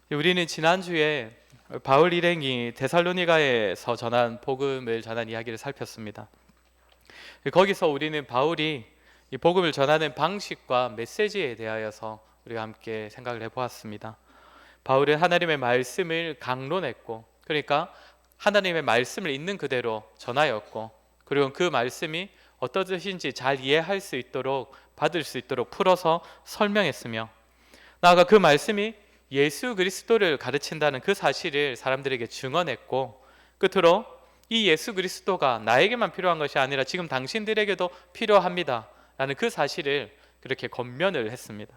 우리는 지난주에 바울 일행이 데살로니가에서 전한 복음을 전한 이야기를 살폈습니다. 거기서 우리는 바울이 이 복음을 전하는 방식과 메시지에 대하여서 우리가 함께 생각을 해보았습니다. 바울은 하나님의 말씀을 강론했고, 그러니까 하나님의 말씀을 있는 그대로 전하였고, 그리고 그 말씀이 어떤 뜻인지 잘 이해할 수 있도록, 받을 수 있도록 풀어서 설명했으며, 나아가 그 말씀이 예수 그리스도를 가르친다는 그 사실을 사람들에게 증언했고, 끝으로 이 예수 그리스도가 나에게만 필요한 것이 아니라 지금 당신들에게도 필요합니다 라는 그 사실을 그렇게 권면을 했습니다.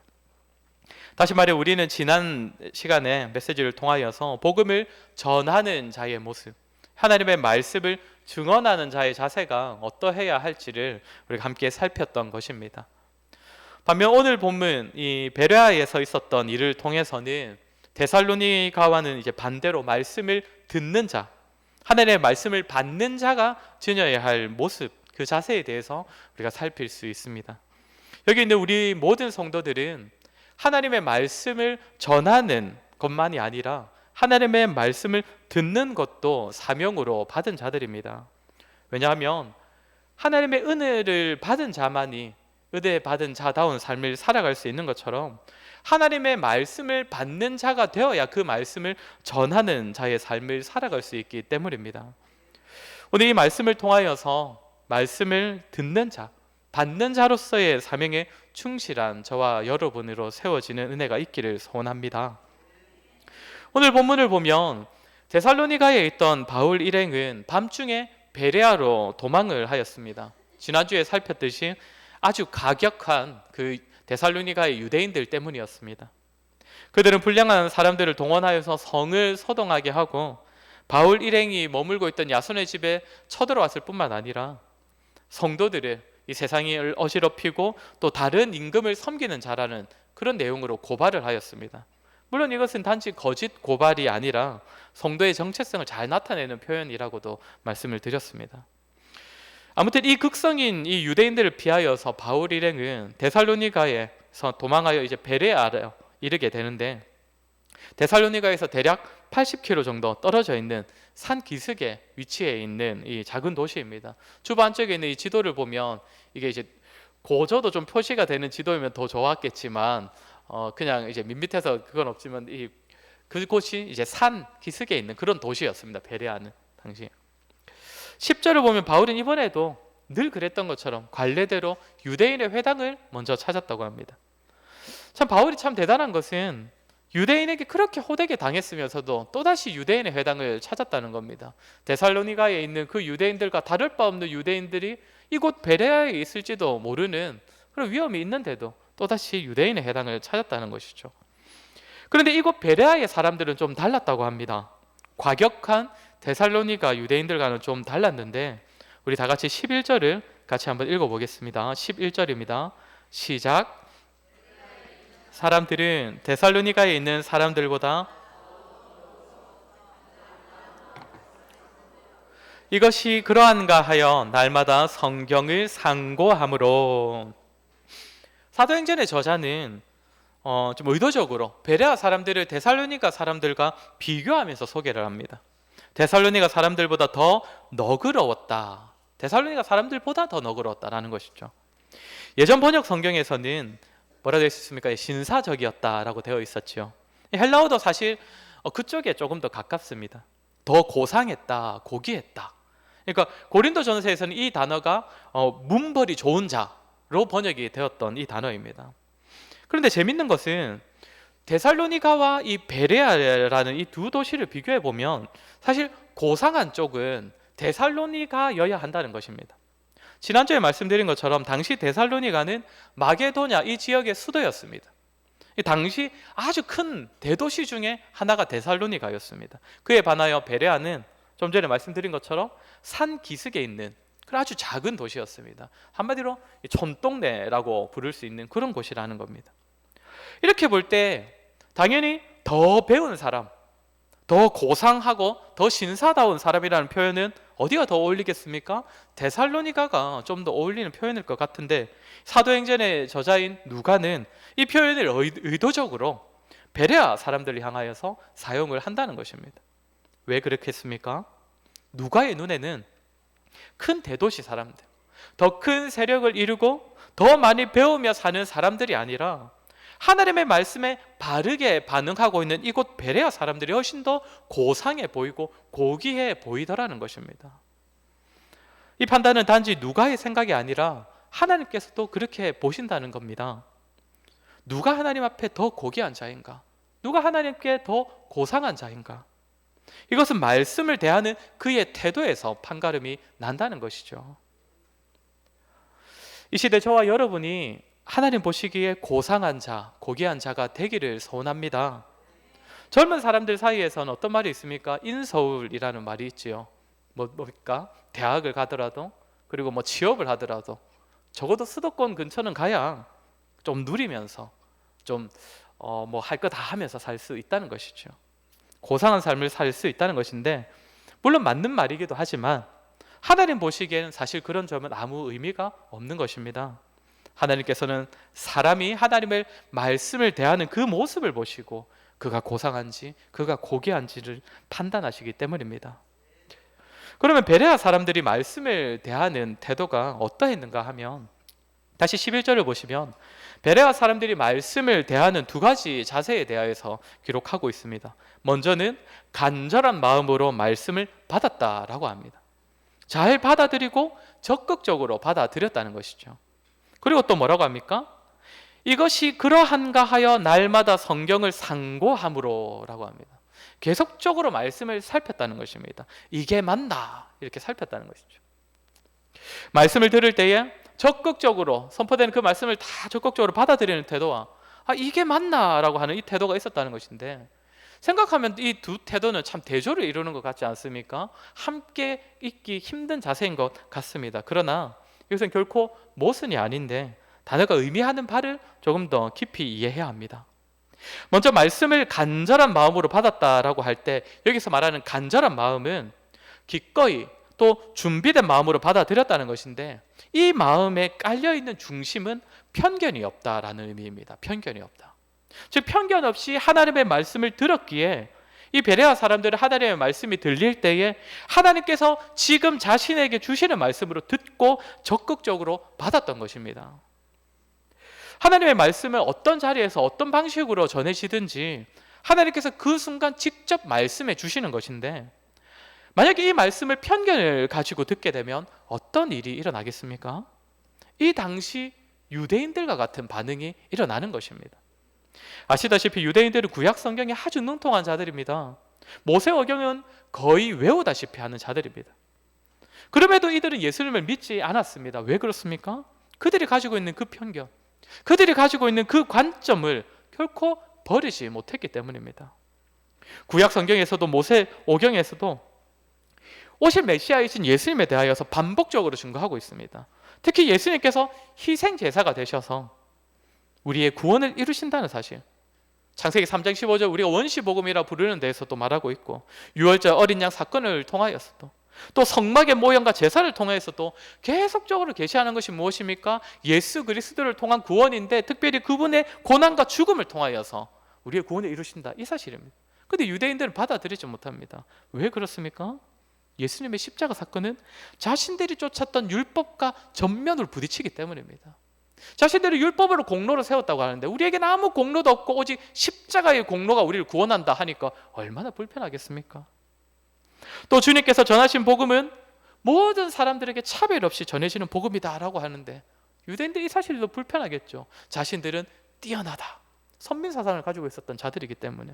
다시 말해 우리는 지난 시간에 메시지를 통하여서 복음을 전하는 자의 모습, 하나님의 말씀을 증언하는 자의 자세가 어떠해야 할지를 우리가 함께 살폈던 것입니다. 반면 오늘 본문 이 베레아에서 있었던 일을 통해서는 데살로니가와는 이제 반대로 말씀을 듣는 자, 하나님의 말씀을 받는 자가 지녀야 할 모습, 그 자세에 대해서 우리가 살필 수 있습니다. 여기 있는 우리 모든 성도들은 하나님의 말씀을 전하는 것만이 아니라 하나님의 말씀을 듣는 것도 사명으로 받은 자들입니다. 왜냐하면 하나님의 은혜를 받은 자만이 은혜 받은 자다운 삶을 살아갈 수 있는 것처럼 하나님의 말씀을 받는 자가 되어야 그 말씀을 전하는 자의 삶을 살아갈 수 있기 때문입니다. 오늘 이 말씀을 통하여서 말씀을 듣는 자, 받는 자로서의 사명에 충실한 저와 여러분으로 세워지는 은혜가 있기를 소원합니다. 오늘 본문을 보면 데살로니가에 있던 바울 일행은 밤중에 베레아로 도망을 하였습니다. 지난주에 살폈듯이 아주 가격한 그 데살로니가의 유대인들 때문이었습니다. 그들은 불량한 사람들을 동원하여서 성을 소동하게 하고 바울 일행이 머물고 있던 야손의 집에 쳐들어왔을 뿐만 아니라 성도들을 이 세상을 어지럽히고 또 다른 임금을 섬기는 자라는 그런 내용으로 고발을 하였습니다. 물론 이것은 단지 거짓 고발이 아니라 성도의 정체성을 잘 나타내는 표현이라고도 말씀을 드렸습니다. 아무튼 이 극성인 이 유대인들을 피하여서 바울 일행은 데살로니가에서 도망하여 이제 베레아로 이르게 되는데, 데살로니가에서 대략 80km 정도 떨어져 있는 산 기슭에 위치해 있는 이 작은 도시입니다. 주부 안쪽에 있는 이 지도를 보면 이게 이제 고저도 좀 표시가 되는 지도이면 더 좋았겠지만 그냥 이제 밋밋해서 그건 없지만 그곳이 이제 산 기슭에 있는 그런 도시였습니다. 베레아는 당시. 10절을 보면 바울은 이번에도 늘 그랬던 것처럼 관례대로 유대인의 회당을 먼저 찾았다고 합니다. 참 바울이 참 대단한 것은 유대인에게 그렇게 호되게 당했으면서도 또다시 유대인의 회당을 찾았다는 겁니다. 데살로니가에 있는 그 유대인들과 다를 바 없는 유대인들이 이곳 베레아에 있을지도 모르는 그런 위험이 있는데도 또다시 유대인의 회당을 찾았다는 것이죠. 그런데 이곳 베레아의 사람들은 좀 달랐다고 합니다. 과격한 데살로니가 유대인들과는 좀 달랐는데 우리 다 같이 11절을 같이 한번 읽어보겠습니다. 11절입니다. 시작. 사람들은 데살로니가에 있는 사람들보다 이것이 그러한가 하여 날마다 성경을 상고함으로. 사도행전의 저자는 좀 의도적으로 베레아 사람들을 데살로니가 사람들과 비교하면서 소개를 합니다. 데살로니가 사람들보다 더 너그러웠다. 데살로니가 사람들보다 더 너그러웠다라는 것이죠. 예전 번역 성경에서는 뭐라 되어 있었습니까? 신사적이었다라고 되어 있었죠. 헬라어도 사실 그쪽에 조금 더 가깝습니다. 더 고상했다, 고귀했다. 그러니까 고린도전서에서는 이 단어가 문벌이 좋은 자로 번역이 되었던 이 단어입니다. 그런데 재밌는 것은 데살로니가와 이 베레아라는 이 두 도시를 비교해 보면 사실 고상한 쪽은 데살로니가여야 한다는 것입니다. 지난주에 말씀드린 것처럼 당시 데살로니가는 마게도냐 이 지역의 수도였습니다. 당시 아주 큰 대도시 중에 하나가 데살로니가였습니다. 그에 반하여 베레아는 좀 전에 말씀드린 것처럼 산 기슭에 있는 그런 아주 작은 도시였습니다. 한마디로 촌동네라고 부를 수 있는 그런 곳이라는 겁니다. 이렇게 볼 때 당연히 더 배운 사람, 더 고상하고 더 신사다운 사람이라는 표현은 어디가 더 어울리겠습니까? 데살로니가가 좀 더 어울리는 표현일 것 같은데 사도행전의 저자인 누가는 이 표현을 의도적으로 베레아 사람들을 향하여서 사용을 한다는 것입니다. 왜 그렇겠습니까? 누가의 눈에는 큰 대도시 사람들, 더 큰 세력을 이루고 더 많이 배우며 사는 사람들이 아니라 하나님의 말씀에 바르게 반응하고 있는 이곳 베레아 사람들이 훨씬 더 고상해 보이고 고귀해 보이더라는 것입니다. 이 판단은 단지 누가의 생각이 아니라 하나님께서도 그렇게 보신다는 겁니다. 누가 하나님 앞에 더 고귀한 자인가? 누가 하나님께 더 고상한 자인가? 이것은 말씀을 대하는 그의 태도에서 판가름이 난다는 것이죠. 이 시대 저와 여러분이 하나님 보시기에 고상한 자, 고귀한 자가 되기를 소원합니다. 젊은 사람들 사이에서는 어떤 말이 있습니까? 인서울이라는 말이 있지요. 뭡니까? 대학을 가더라도, 그리고 취업을 하더라도 적어도 수도권 근처는 가야 좀 누리면서 좀 할 거 다 하면서 살 수 있다는 것이죠. 고상한 삶을 살 수 있다는 것인데, 물론 맞는 말이기도 하지만 하나님 보시기에는 사실 그런 점은 아무 의미가 없는 것입니다. 하나님께서는 사람이 하나님의 말씀을 대하는 그 모습을 보시고 그가 고상한지 그가 고귀한지를 판단하시기 때문입니다. 그러면 베레아 사람들이 말씀을 대하는 태도가 어떠했는가 하면, 다시 11절을 보시면 베레아 사람들이 말씀을 대하는 두 가지 자세에 대하여서 기록하고 있습니다. 먼저는 간절한 마음으로 말씀을 받았다라고 합니다. 잘 받아들이고 적극적으로 받아들였다는 것이죠. 그리고 또 뭐라고 합니까? 이것이 그러한가 하여 날마다 성경을 상고함으로 라고 합니다. 계속적으로 말씀을 살폈다는 것입니다. 이게 맞나? 이렇게 살폈다는 것이죠. 말씀을 들을 때에 적극적으로 선포되는 그 말씀을 다 적극적으로 받아들이는 태도와 이게 맞나? 라고 하는 이 태도가 있었다는 것인데, 생각하면 이 두 태도는 참 대조를 이루는 것 같지 않습니까? 함께 있기 힘든 자세인 것 같습니다. 그러나 이것은 결코 모순이 아닌데 단어가 의미하는 바를 조금 더 깊이 이해해야 합니다. 먼저 말씀을 간절한 마음으로 받았다라고 할 때, 여기서 말하는 간절한 마음은 기꺼이 또 준비된 마음으로 받아들였다는 것인데, 이 마음에 깔려있는 중심은 편견이 없다라는 의미입니다. 편견이 없다. 즉 편견 없이 하나님의 말씀을 들었기에 이 베레아 사람들은 하나님의 말씀이 들릴 때에 하나님께서 지금 자신에게 주시는 말씀으로 듣고 적극적으로 받았던 것입니다. 하나님의 말씀을 어떤 자리에서 어떤 방식으로 전해지든지 하나님께서 그 순간 직접 말씀해 주시는 것인데, 만약에 이 말씀을 편견을 가지고 듣게 되면 어떤 일이 일어나겠습니까? 이 당시 유대인들과 같은 반응이 일어나는 것입니다. 아시다시피 유대인들은 구약 성경에 아주 능통한 자들입니다. 모세오경은 거의 외우다시피 하는 자들입니다. 그럼에도 이들은 예수님을 믿지 않았습니다. 왜 그렇습니까? 그들이 가지고 있는 그 편견, 그들이 가지고 있는 그 관점을 결코 버리지 못했기 때문입니다. 구약 성경에서도 모세오경에서도 오실 메시아이신 예수님에 대하여서 반복적으로 증거하고 있습니다. 특히 예수님께서 희생 제사가 되셔서 우리의 구원을 이루신다는 사실, 창세기 3장 15절 우리가 원시복음이라 부르는 데에서도 말하고 있고, 유월절 어린 양 사건을 통하여서도, 또 성막의 모형과 제사를 통해서도 계속적으로 계시하는 것이 무엇입니까? 예수 그리스도를 통한 구원인데, 특별히 그분의 고난과 죽음을 통하여서 우리의 구원을 이루신다, 이 사실입니다. 그런데 유대인들은 받아들이지 못합니다. 왜 그렇습니까? 예수님의 십자가 사건은 자신들이 쫓았던 율법과 전면으로 부딪히기 때문입니다. 자신들이 율법으로 공로를 세웠다고 하는데 우리에게는 아무 공로도 없고 오직 십자가의 공로가 우리를 구원한다 하니까 얼마나 불편하겠습니까? 또 주님께서 전하신 복음은 모든 사람들에게 차별 없이 전해지는 복음이다라고 하는데, 유대인들이 이 사실이 더 불편하겠죠. 자신들은 뛰어나다, 선민사상을 가지고 있었던 자들이기 때문에.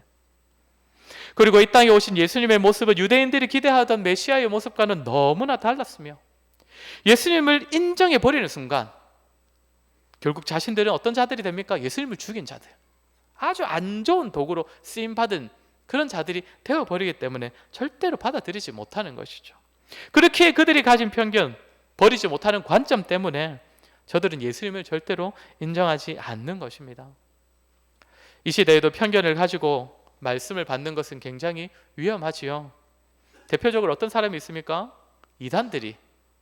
그리고 이 땅에 오신 예수님의 모습은 유대인들이 기대하던 메시아의 모습과는 너무나 달랐으며, 예수님을 인정해 버리는 순간 결국 자신들은 어떤 자들이 됩니까? 예수님을 죽인 자들, 아주 안 좋은 도구로 쓰임받은 그런 자들이 되어버리기 때문에 절대로 받아들이지 못하는 것이죠. 그렇게 그들이 가진 편견, 버리지 못하는 관점 때문에 저들은 예수님을 절대로 인정하지 않는 것입니다. 이 시대에도 편견을 가지고 말씀을 받는 것은 굉장히 위험하지요. 대표적으로 어떤 사람이 있습니까? 이단들이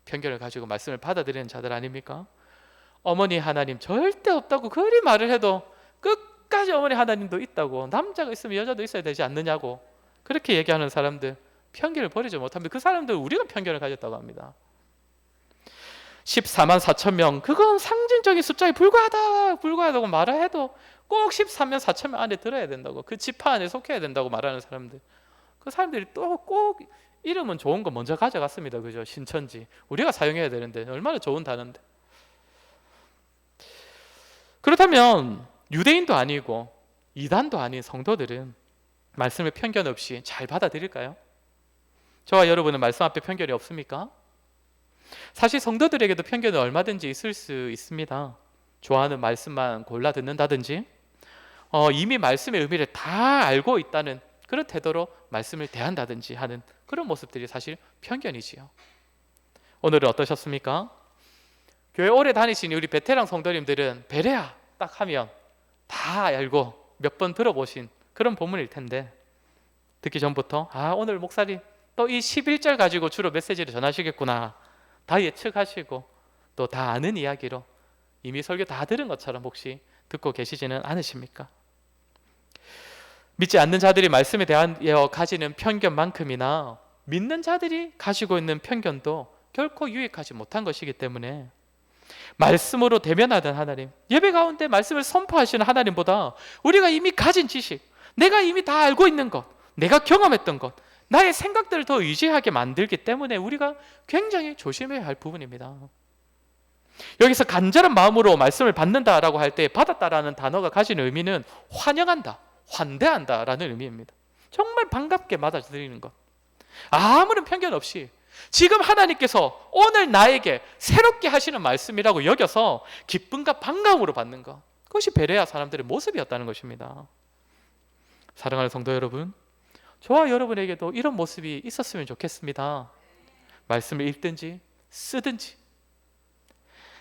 편견을 가지고 말씀을 받아들이는 자들 아닙니까? 어머니 하나님 절대 없다고 그리 말을 해도 가지 어머니 하나님도 있다고, 남자가 있으면 여자도 있어야 되지 않느냐고 그렇게 얘기하는 사람들, 편견을 버리지 못합니다. 그 사람들 우리가 편견을 가졌다고 합니다. 14만 4천 명, 그건 상징적인 숫자에 불과하다고 말을 해도 꼭 14만 4천 명 안에 들어야 된다고, 그 지파 안에 속해야 된다고 말하는 사람들, 그 사람들이 또 꼭 이름은 좋은 거 먼저 가져갔습니다. 그죠? 신천지 우리가 사용해야 되는데 얼마나 좋은 단어인데. 그렇다면 유대인도 아니고 이단도 아닌 성도들은 말씀을 편견 없이 잘 받아들일까요? 저와 여러분은 말씀 앞에 편견이 없습니까? 사실 성도들에게도 편견은 얼마든지 있을 수 있습니다. 좋아하는 말씀만 골라 듣는다든지, 이미 말씀의 의미를 다 알고 있다는 그런 태도로 말씀을 대한다든지 하는 그런 모습들이 사실 편견이지요. 오늘은 어떠셨습니까? 교회 오래 다니신 우리 베테랑 성도님들은 베레아 딱 하면 다 알고 몇 번 들어보신 그런 본문일 텐데, 듣기 전부터 오늘 목사님 또 이 11절 가지고 주로 메시지를 전하시겠구나 다 예측하시고 또 다 아는 이야기로 이미 설교 다 들은 것처럼 혹시 듣고 계시지는 않으십니까? 믿지 않는 자들이 말씀에 대하여 가지는 편견만큼이나 믿는 자들이 가지고 있는 편견도 결코 유익하지 못한 것이기 때문에 말씀으로 대면하던 하나님, 예배 가운데 말씀을 선포하시는 하나님보다 우리가 이미 가진 지식, 내가 이미 다 알고 있는 것, 내가 경험했던 것, 나의 생각들을 더 의지하게 만들기 때문에 우리가 굉장히 조심해야 할 부분입니다. 여기서 간절한 마음으로 말씀을 받는다라고 할 때 받았다라는 단어가 가지는 의미는 환영한다, 환대한다라는 의미입니다. 정말 반갑게 맞아들이는 것, 아무런 편견 없이 지금 하나님께서 오늘 나에게 새롭게 하시는 말씀이라고 여겨서 기쁨과 반가움으로 받는 것, 그것이 베레아 사람들의 모습이었다는 것입니다. 사랑하는 성도 여러분, 저와 여러분에게도 이런 모습이 있었으면 좋겠습니다. 말씀을 읽든지 쓰든지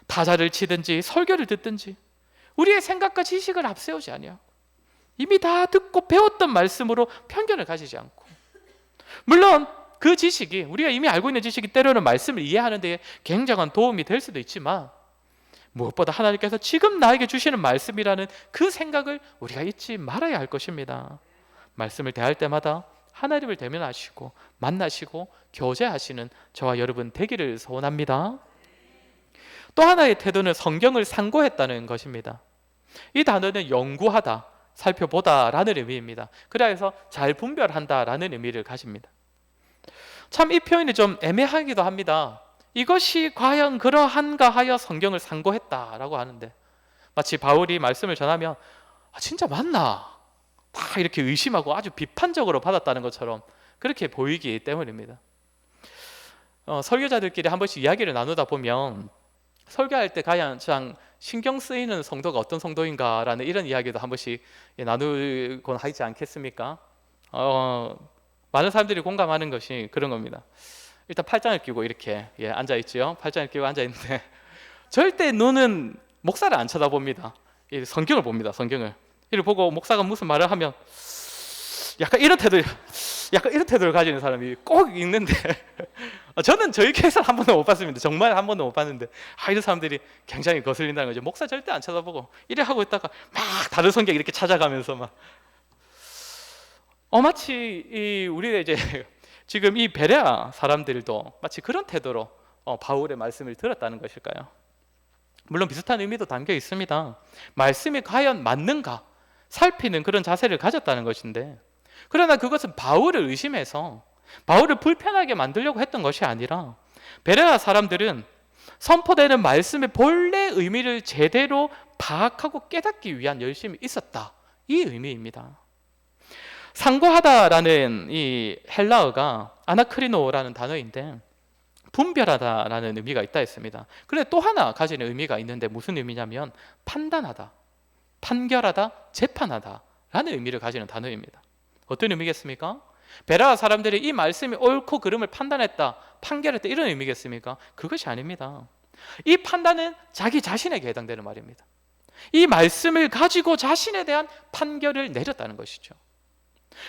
타자를 치든지 설교를 듣든지 우리의 생각과 지식을 앞세우지 아니하고 이미 다 듣고 배웠던 말씀으로 편견을 가지지 않고, 물론 그 지식이, 우리가 이미 알고 있는 지식이 때로는 말씀을 이해하는 데 굉장한 도움이 될 수도 있지만 무엇보다 하나님께서 지금 나에게 주시는 말씀이라는 그 생각을 우리가 잊지 말아야 할 것입니다. 말씀을 대할 때마다 하나님을 대면하시고 만나시고 교제하시는 저와 여러분 되기를 소원합니다. 또 하나의 태도는 성경을 상고했다는 것입니다. 이 단어는 연구하다, 살펴보다 라는 의미입니다. 그래서 잘 분별한다 라는 의미를 가집니다. 참 이 표현이 좀 애매하기도 합니다. 이것이 과연 그러한가 하여 성경을 상고했다라고 하는데, 마치 바울이 말씀을 전하면 진짜 맞나? 다 이렇게 의심하고 아주 비판적으로 받았다는 것처럼 그렇게 보이기 때문입니다. 설교자들끼리 한 번씩 이야기를 나누다 보면 설교할 때 가장 신경 쓰이는 성도가 어떤 성도인가라는 이런 이야기도 한 번씩 나누곤 하지 않겠습니까? 많은 사람들이 공감하는 것이 그런 겁니다. 일단 팔짱을 끼고 이렇게 앉아있죠. 팔짱을 끼고 앉아있는데 절대 눈은 목사를 안 쳐다봅니다. 성경을 봅니다. 성경을 이를 보고 목사가 무슨 말을 하면 약간 이런 태도를 가지는 사람이 꼭 있는데 저는 저희 교회에서는 한 번도 못 봤습니다. 정말 한 번도 못 봤는데 이런 사람들이 굉장히 거슬린다는 거죠. 목사 절대 안 쳐다보고 이래 하고 있다가 막 다른 성경 이렇게 찾아가면서 막 마치 우리가 이제 지금 이 베레아 사람들도 마치 그런 태도로 바울의 말씀을 들었다는 것일까요? 물론 비슷한 의미도 담겨 있습니다. 말씀이 과연 맞는가 살피는 그런 자세를 가졌다는 것인데, 그러나 그것은 바울을 의심해서 바울을 불편하게 만들려고 했던 것이 아니라 베레아 사람들은 선포되는 말씀의 본래 의미를 제대로 파악하고 깨닫기 위한 열심이 있었다, 이 의미입니다. 상고하다라는 이 헬라어가 아나크리노라는 단어인데 분별하다라는 의미가 있다 했습니다. 그런데 또 하나 가지는 의미가 있는데 무슨 의미냐면 판단하다, 판결하다, 재판하다 라는 의미를 가지는 단어입니다. 어떤 의미겠습니까? 베레아 사람들이 이 말씀이 옳고 그름을 판단했다, 판결했다 이런 의미겠습니까? 그것이 아닙니다. 이 판단은 자기 자신에게 해당되는 말입니다. 이 말씀을 가지고 자신에 대한 판결을 내렸다는 것이죠.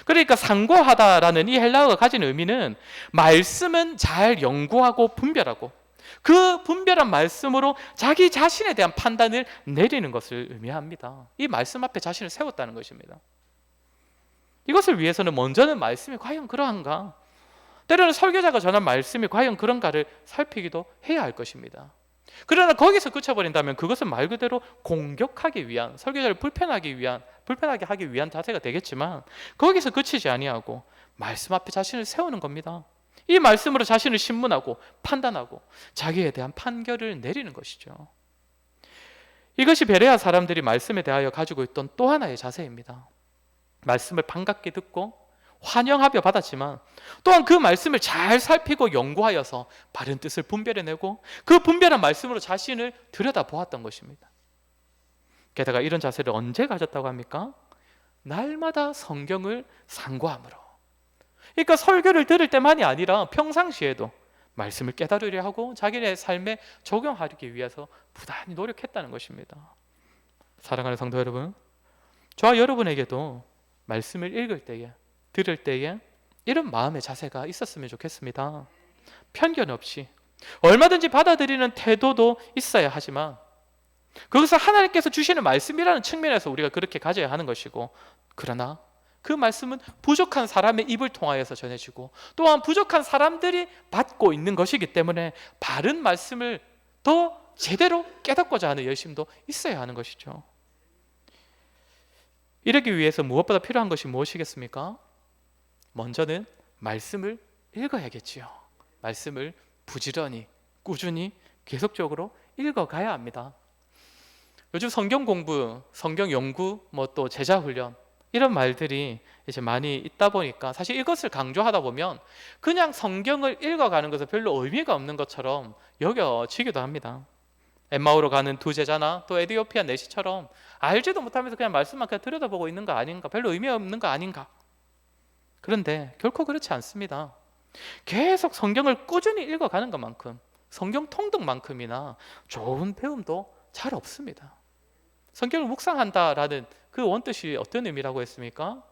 그러니까 상고하다라는 이 헬라어가 가진 의미는 말씀은 잘 연구하고 분별하고 그 분별한 말씀으로 자기 자신에 대한 판단을 내리는 것을 의미합니다. 이 말씀 앞에 자신을 세웠다는 것입니다. 이것을 위해서는 먼저는 말씀이 과연 그러한가, 때로는 설교자가 전한 말씀이 과연 그런가를 살피기도 해야 할 것입니다. 그러나 거기서 그쳐버린다면 그것은 말 그대로 공격하기 위한, 설교자를 불편하게 하기 위한 자세가 되겠지만, 거기서 그치지 아니하고 말씀 앞에 자신을 세우는 겁니다. 이 말씀으로 자신을 신문하고 판단하고 자기에 대한 판결을 내리는 것이죠. 이것이 베레아 사람들이 말씀에 대하여 가지고 있던 또 하나의 자세입니다. 말씀을 반갑게 듣고 환영하며 받았지만 또한 그 말씀을 잘 살피고 연구하여서 바른 뜻을 분별해내고 그 분별한 말씀으로 자신을 들여다보았던 것입니다. 게다가 이런 자세를 언제 가졌다고 합니까? 날마다 성경을 상고함으로. 그러니까 설교를 들을 때만이 아니라 평상시에도 말씀을 깨달으려 하고 자기의 삶에 적용하기 위해서 부단히 노력했다는 것입니다. 사랑하는 성도 여러분, 저와 여러분에게도 말씀을 읽을 때에, 들을 때에 이런 마음의 자세가 있었으면 좋겠습니다. 편견 없이 얼마든지 받아들이는 태도도 있어야 하지만 그것은 하나님께서 주시는 말씀이라는 측면에서 우리가 그렇게 가져야 하는 것이고, 그러나 그 말씀은 부족한 사람의 입을 통하여서 전해지고 또한 부족한 사람들이 받고 있는 것이기 때문에 바른 말씀을 더 제대로 깨닫고자 하는 열심도 있어야 하는 것이죠. 이러기 위해서 무엇보다 필요한 것이 무엇이겠습니까? 먼저는 말씀을 읽어야겠지요. 말씀을 부지런히, 꾸준히, 계속적으로 읽어가야 합니다. 요즘 성경 공부, 성경 연구, 또 제자 훈련 이런 말들이 이제 많이 있다 보니까 사실 이것을 강조하다 보면 그냥 성경을 읽어가는 것은 별로 의미가 없는 것처럼 여겨지기도 합니다. 엠마오로 가는 두 제자나 또 에티오피아 내시처럼 알지도 못하면서 그냥 말씀만 그냥 들여다보고 있는 거 아닌가, 별로 의미 없는 거 아닌가. 그런데 결코 그렇지 않습니다. 계속 성경을 꾸준히 읽어가는 것만큼, 성경 통독만큼이나 좋은 배움도 잘 없습니다. 성경을 묵상한다라는 그 원뜻이 어떤 의미라고 했습니까?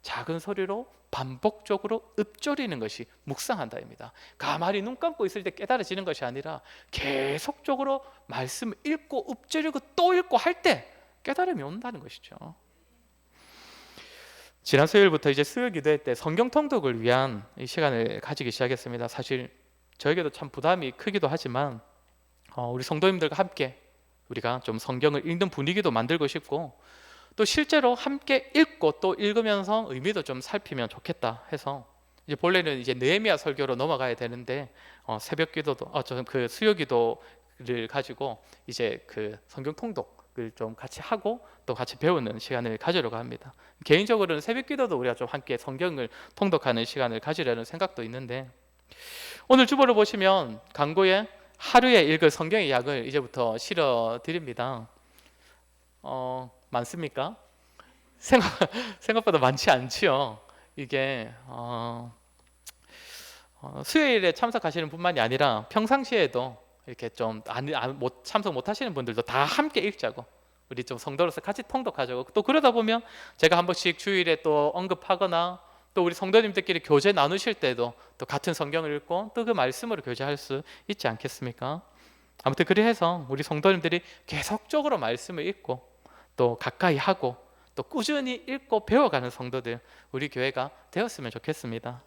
작은 소리로 반복적으로 읊조리는 것이 묵상한다입니다. 가만히 눈 감고 있을 때 깨달아지는 것이 아니라 계속적으로 말씀을 읽고 읊조리고 또 읽고 할 때 깨달음이 온다는 것이죠. 지난 수요일부터 이제 수요 기도회 때 성경 통독을 위한 이 시간을 가지기 시작했습니다. 사실 저에게도 참 부담이 크기도 하지만 우리 성도님들과 함께 우리가 좀 성경을 읽는 분위기도 만들고 싶고, 또 실제로 함께 읽고 또 읽으면서 의미도 좀 살피면 좋겠다 해서 이제 본래는 이제 느헤미야 설교로 넘어가야 되는데 새벽 기도도 그 수요 기도를 가지고 이제 그 성경 통독을 좀 같이 하고 또 같이 배우는 시간을 가지려고 합니다. 개인적으로는 새벽 기도도 우리가 좀 함께 성경을 통독하는 시간을 가지려는 생각도 있는데, 오늘 주보를 보시면 강고에 하루에 읽을 성경의 양을 이제부터 실어 드립니다. 많습니까? 생각보다 많지 않지요. 이게 수요일에 참석하시는 분만이 아니라 평상시에도 이렇게 좀 참석 못하시는 분들도 다 함께 읽자고, 우리 좀 성도로서 같이 통독하자고. 또 그러다 보면 제가 한 번씩 주일에 또 언급하거나 또 우리 성도님들끼리 교제 나누실 때도 또 같은 성경을 읽고 또 그 말씀으로 교제할 수 있지 않겠습니까? 아무튼 그래서 우리 성도님들이 계속적으로 말씀을 읽고 또 가까이 하고 또 꾸준히 읽고 배워가는 성도들, 우리 교회가 되었으면 좋겠습니다.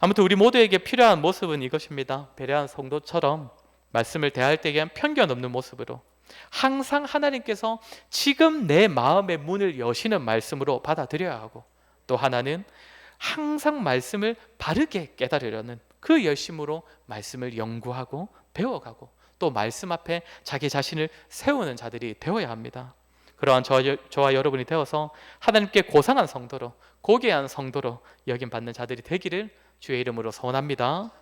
아무튼 우리 모두에게 필요한 모습은 이것입니다. 베레아 성도처럼 말씀을 대할 때에 편견 없는 모습으로 항상 하나님께서 지금 내 마음의 문을 여시는 말씀으로 받아들여야 하고, 또 하나는 항상 말씀을 바르게 깨달으려는 그 열심으로 말씀을 연구하고 배워가고 또 말씀 앞에 자기 자신을 세우는 자들이 되어야 합니다. 그러한 저와 여러분이 되어서 하나님께 고상한 성도로, 고귀한 성도로 여김받는 자들이 되기를 주의 이름으로 소원합니다.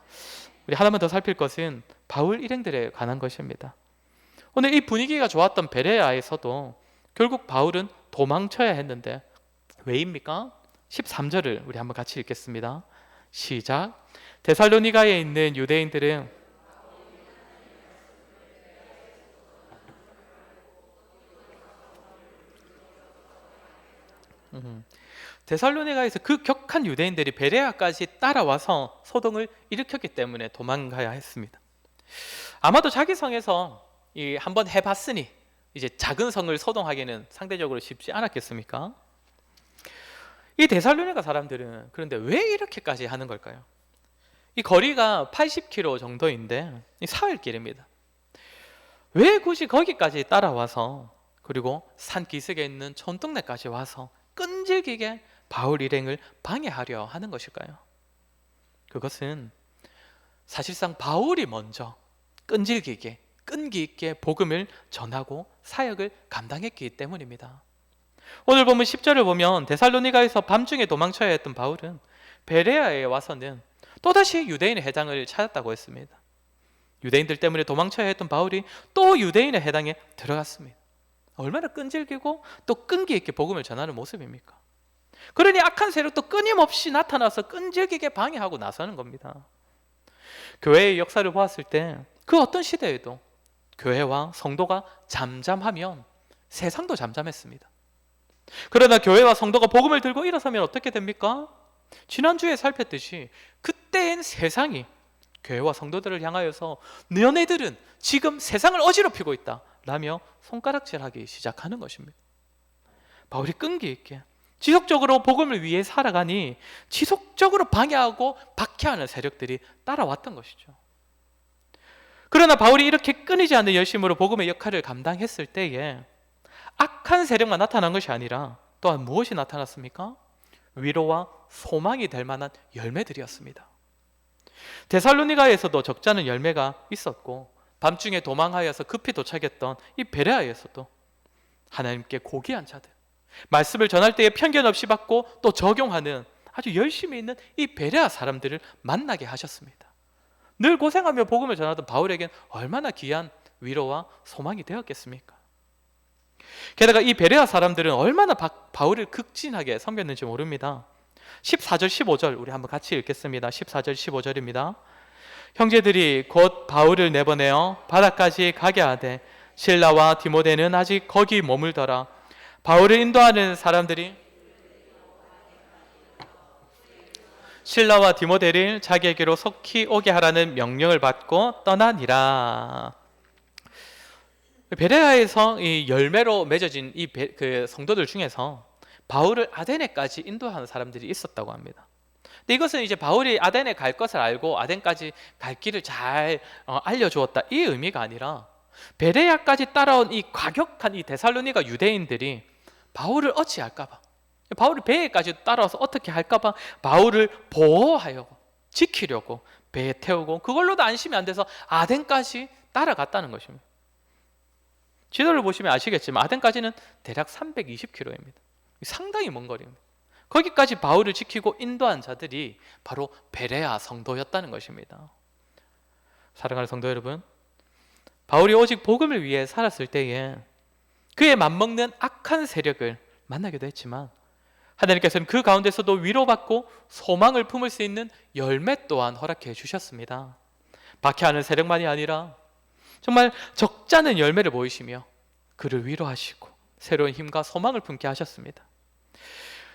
우리 하나만 더 살필 것은 바울 일행들에 관한 것입니다. 오늘 이 분위기가 좋았던 베레아에서도 결국 바울은 도망쳐야 했는데 왜입니까? 13절을 우리 한번 같이 읽겠습니다. 시작. 데살로니가에 있는 유대인들은 데살로니가에서 그 격한 유대인들이 베레아까지 따라와서 소동을 일으켰기 때문에 도망가야 했습니다. 아마도 자기 성에서 한번 해봤으니 이제 작은 성을 소동하기는 상대적으로 쉽지 않았겠습니까? 이 데살로니가 사람들은 그런데 왜 이렇게까지 하는 걸까요? 이 거리가 80km 정도인데 이 사흘길입니다. 왜 굳이 거기까지 따라와서 그리고 산 기슭에 있는 촌동네까지 와서 끈질기게 바울 일행을 방해하려 하는 것일까요? 그것은 사실상 바울이 먼저 끈질기게 끈기 있게 복음을 전하고 사역을 감당했기 때문입니다. 오늘 보면 10절을 보면 데살로니가에서 밤중에 도망쳐야 했던 바울은 베레아에 와서는 또다시 유대인의 회당을 찾았다고 했습니다. 유대인들 때문에 도망쳐야 했던 바울이 또 유대인의 회당에 들어갔습니다. 얼마나 끈질기고 또 끈기 있게 복음을 전하는 모습입니까? 그러니 악한 세력도 끊임없이 나타나서 끈질기게 방해하고 나서는 겁니다. 교회의 역사를 보았을 때 그 어떤 시대에도 교회와 성도가 잠잠하면 세상도 잠잠했습니다. 그러나 교회와 성도가 복음을 들고 일어서면 어떻게 됩니까? 지난주에 살폈듯이 그때엔 세상이 교회와 성도들을 향하여서 너네들은 지금 세상을 어지럽히고 있다 라며 손가락질하기 시작하는 것입니다. 바울이 끈기 있게 지속적으로 복음을 위해 살아가니 지속적으로 방해하고 박해하는 세력들이 따라왔던 것이죠. 그러나 바울이 이렇게 끊이지 않는 열심으로 복음의 역할을 감당했을 때에 악한 세력만 나타난 것이 아니라 또한 무엇이 나타났습니까? 위로와 소망이 될 만한 열매들이었습니다. 데살로니가에서도 적지 않은 열매가 있었고 밤중에 도망하여서 급히 도착했던 이 베레아에서도 하나님께 고귀한 자들, 말씀을 전할 때에 편견 없이 받고 또 적용하는 아주 열심히 있는 이 베레아 사람들을 만나게 하셨습니다. 늘 고생하며 복음을 전하던 바울에겐 얼마나 귀한 위로와 소망이 되었겠습니까? 게다가 이 베레아 사람들은 얼마나 바울을 극진하게 섬겼는지 모릅니다. 14절 15절 우리 한번 같이 읽겠습니다. 14절 15절입니다. 형제들이 곧 바울을 내보내어 바다까지 가게 하되 실라와 디모데는 아직 거기 머물더라. 바울을 인도하는 사람들이 실라와 디모데를 자기에게로 속히 오게 하라는 명령을 받고 떠나니라. 베레아에서 이 열매로 맺어진 그 성도들 중에서 바울을 아데네까지 인도하는 사람들이 있었다고 합니다. 근데 이것은 이제 바울이 아덴에 갈 것을 알고 아덴까지 갈 길을 잘 알려주었다 이 의미가 아니라 베레아까지 따라온 이 과격한 이 데살로니가 유대인들이 바울을 어찌할까봐, 바울이 배에까지 따라와서 어떻게 할까봐 바울을 보호하려고 지키려고 배에 태우고 그걸로도 안심이 안 돼서 아덴까지 따라갔다는 것입니다. 지도를 보시면 아시겠지만 아덴까지는 대략 320km입니다. 상당히 먼 거리입니다. 거기까지 바울을 지키고 인도한 자들이 바로 베레아 성도였다는 것입니다. 사랑하는 성도 여러분, 바울이 오직 복음을 위해 살았을 때에 그에 맞먹는 악한 세력을 만나기도 했지만 하나님께서는 그 가운데서도 위로받고 소망을 품을 수 있는 열매 또한 허락해 주셨습니다. 박해하는 세력만이 아니라 정말 적지 않은 열매를 보이시며 그를 위로하시고 새로운 힘과 소망을 품게 하셨습니다.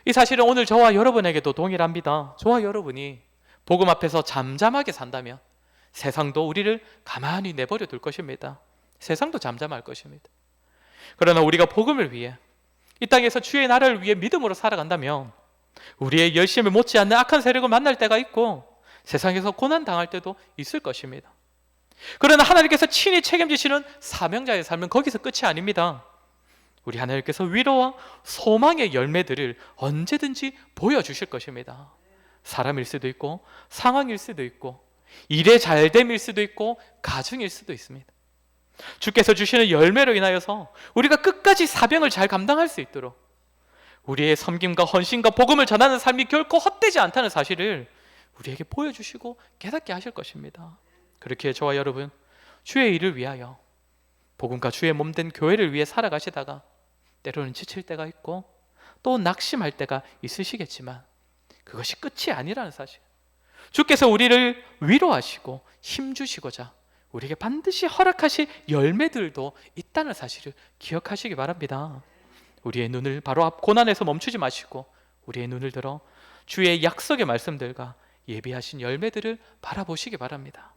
이 사실은 오늘 저와 여러분에게도 동일합니다. 저와 여러분이 복음 앞에서 잠잠하게 산다면 세상도 우리를 가만히 내버려 둘 것입니다. 세상도 잠잠할 것입니다. 그러나 우리가 복음을 위해 이 땅에서 주의 나라를 위해 믿음으로 살아간다면 우리의 열심을 못지않는 악한 세력을 만날 때가 있고 세상에서 고난당할 때도 있을 것입니다. 그러나 하나님께서 친히 책임지시는 사명자의 삶은 거기서 끝이 아닙니다. 우리 하나님께서 위로와 소망의 열매들을 언제든지 보여주실 것입니다. 사람일 수도 있고 상황일 수도 있고 일의 잘됨일 수도 있고 가정일 수도 있습니다. 주께서 주시는 열매로 인하여서 우리가 끝까지 사명을 잘 감당할 수 있도록 우리의 섬김과 헌신과 복음을 전하는 삶이 결코 헛되지 않다는 사실을 우리에게 보여주시고 깨닫게 하실 것입니다. 그렇게 저와 여러분 주의 일을 위하여 복음과 주의 몸된 교회를 위해 살아가시다가 때로는 지칠 때가 있고 또 낙심할 때가 있으시겠지만 그것이 끝이 아니라는 사실, 주께서 우리를 위로하시고 힘주시고자 우리에게 반드시 허락하실 열매들도 있다는 사실을 기억하시기 바랍니다. 우리의 눈을 바로 앞 고난에서 멈추지 마시고 우리의 눈을 들어 주의 약속의 말씀들과 예비하신 열매들을 바라보시기 바랍니다.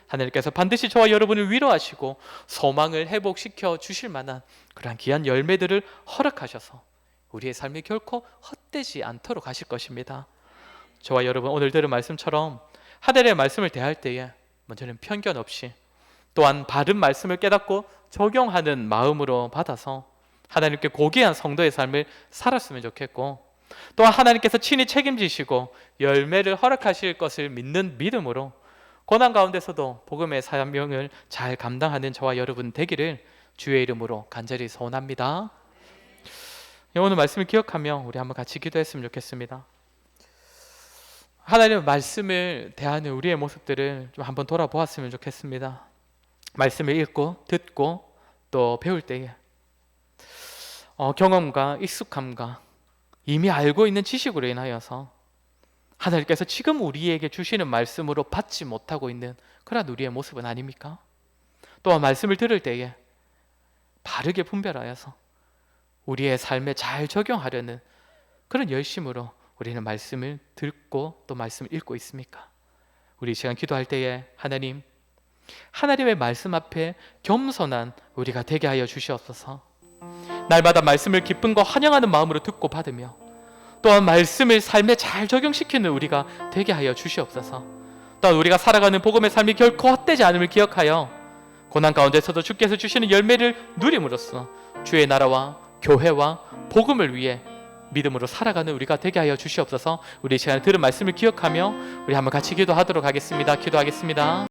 하나님께서 반드시 저와 여러분을 위로하시고 소망을 회복시켜 주실 만한 그러한 귀한 열매들을 허락하셔서 우리의 삶이 결코 헛되지 않도록 하실 것입니다. 저와 여러분 오늘 들은 말씀처럼 하나님의 말씀을 대할 때에 먼저는 편견 없이 또한 바른 말씀을 깨닫고 적용하는 마음으로 받아서 하나님께 고귀한 성도의 삶을 살았으면 좋겠고, 또한 하나님께서 친히 책임지시고 열매를 허락하실 것을 믿는 믿음으로 고난 가운데서도 복음의 사명을 잘 감당하는 저와 여러분 되기를 주의 이름으로 간절히 소원합니다. 오늘 말씀을 기억하며 우리 한번 같이 기도했으면 좋겠습니다. 하나님의 말씀을 대하는 우리의 모습들을 좀 한번 돌아보았으면 좋겠습니다. 말씀을 읽고 듣고 또 배울 때에 경험과 익숙함과 이미 알고 있는 지식으로 인하여서 하나님께서 지금 우리에게 주시는 말씀으로 받지 못하고 있는 그런 우리의 모습은 아닙니까? 또한 말씀을 들을 때에 바르게 분별하여서 우리의 삶에 잘 적용하려는 그런 열심으로 우리는 말씀을 듣고 또 말씀을 읽고 있습니까? 우리 이 시간 기도할 때에 하나님의 말씀 앞에 겸손한 우리가 되게 하여 주시옵소서. 날마다 말씀을 기쁨과 환영하는 마음으로 듣고 받으며 또한 말씀을 삶에 잘 적용시키는 우리가 되게 하여 주시옵소서. 또한 우리가 살아가는 복음의 삶이 결코 헛되지 않음을 기억하여 고난 가운데서도 주께서 주시는 열매를 누림으로써 주의 나라와 교회와 복음을 위해 믿음으로 살아가는 우리가 되게 하여 주시옵소서. 우리 이 시간에 들은 말씀을 기억하며 우리 한번 같이 기도하도록 하겠습니다. 기도하겠습니다.